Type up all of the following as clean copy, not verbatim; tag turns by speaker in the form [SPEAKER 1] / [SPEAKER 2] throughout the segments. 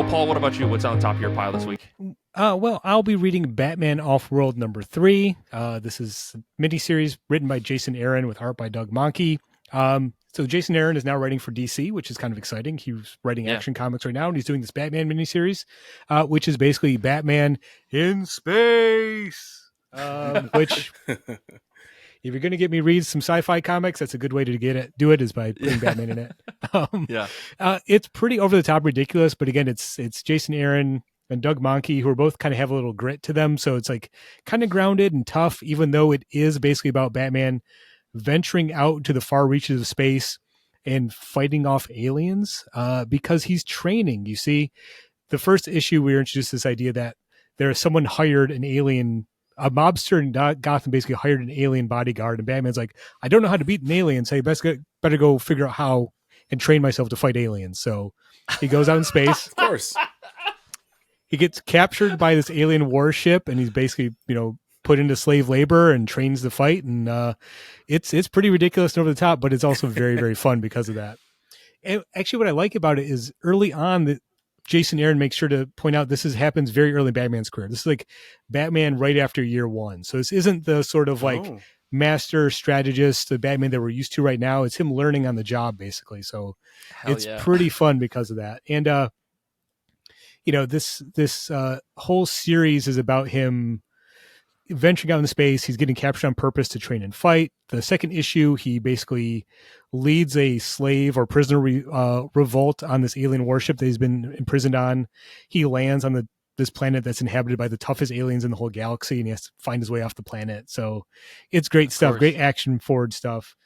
[SPEAKER 1] Well, Paul, what about you? What's on the top of your pile this week?
[SPEAKER 2] Well, I'll be reading Batman Off-World #3. This is a miniseries written by Jason Aaron with art by Doug Mahnke. So Jason Aaron is now writing for DC, which is kind of exciting. He was writing action comics right now, and he's doing this Batman miniseries, which is basically Batman in space. Which, if you're going to get me read some sci-fi comics, that's a good way to do it is by putting Batman in it. It's pretty over the top ridiculous, but again, it's Jason Aaron and Doug Mahnke, who are both kind of have a little grit to them. So it's like kind of grounded and tough, even though it is basically about Batman venturing out into the far reaches of space and fighting off aliens because he's training. You see, the first issue, we were introduced to this idea that there's someone hired an alien, a mobster in Gotham basically hired an alien bodyguard, and Batman's like, I don't know how to beat an alien, so you better go figure out how and train myself to fight aliens. So he goes out in space.
[SPEAKER 3] Of course.
[SPEAKER 2] He gets captured by this alien warship, and he's basically, put into slave labor and trains to fight. And it's pretty ridiculous and over the top, but it's also very, very fun because of that. And actually, what I like about it is early on that Jason Aaron makes sure to point out this happens very early in Batman's career. This is like Batman right after year one. So this isn't the sort of master strategist, the Batman that we're used to right now. It's him learning on the job, basically. So it's pretty fun because of that. And, this whole series is about him venturing out in space. He's getting captured on purpose to train and fight. The second issue, he basically leads a slave or prisoner revolt on this alien warship that he's been imprisoned on. He lands on this planet that's inhabited by the toughest aliens in the whole galaxy, and he has to find his way off the planet. So it's great stuff, great action forward stuff.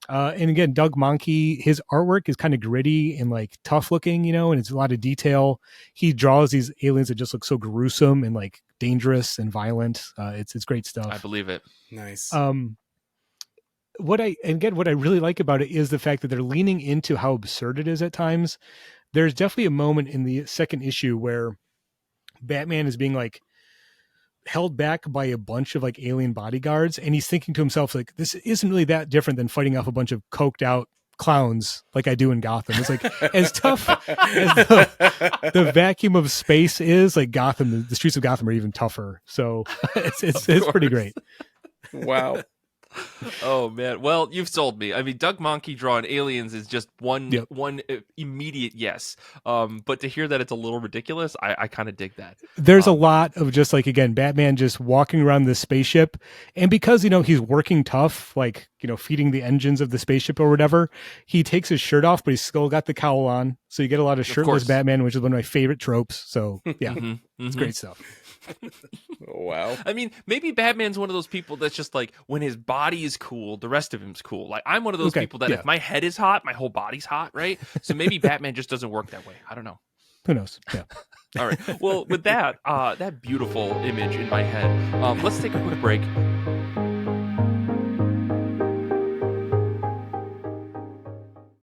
[SPEAKER 2] And again, Doug Mahnke, his artwork is kind of gritty and like tough looking, and it's a lot of detail. He draws these aliens that just look so gruesome and like dangerous and violent. It's great stuff.
[SPEAKER 1] I believe it.
[SPEAKER 3] Nice.
[SPEAKER 2] What I really like about it is the fact that they're leaning into how absurd it is at times. There's definitely a moment in the second issue where Batman is being like held back by a bunch of like alien bodyguards, and he's thinking to himself like, this isn't really that different than fighting off a bunch of coked out clowns like I do in Gotham. It's like as tough as the vacuum of space is, like Gotham, the streets of Gotham are even tougher. So it's pretty great.
[SPEAKER 3] Wow.
[SPEAKER 1] Oh man, well, you've sold me. I mean, Doug Mahnke drawing aliens is just one immediate yes. But to hear that it's a little ridiculous, I kind of dig that.
[SPEAKER 2] There's a lot of just like, again, Batman just walking around this spaceship, and because he's working tough, like feeding the engines of the spaceship or whatever, he takes his shirt off, but he's still got the cowl on. So you get a lot of shirtless Batman, which is one of my favorite tropes. So yeah, it's great stuff.
[SPEAKER 3] Wow.
[SPEAKER 1] I mean, maybe Batman's one of those people that's just like, when his body is cool, the rest of him's cool. Like, I'm one of those people that if my head is hot, my whole body's hot, right? So maybe Batman just doesn't work that way. I don't know.
[SPEAKER 2] Who knows? Yeah.
[SPEAKER 1] All right. Well, with that beautiful image in my head, let's take a quick break.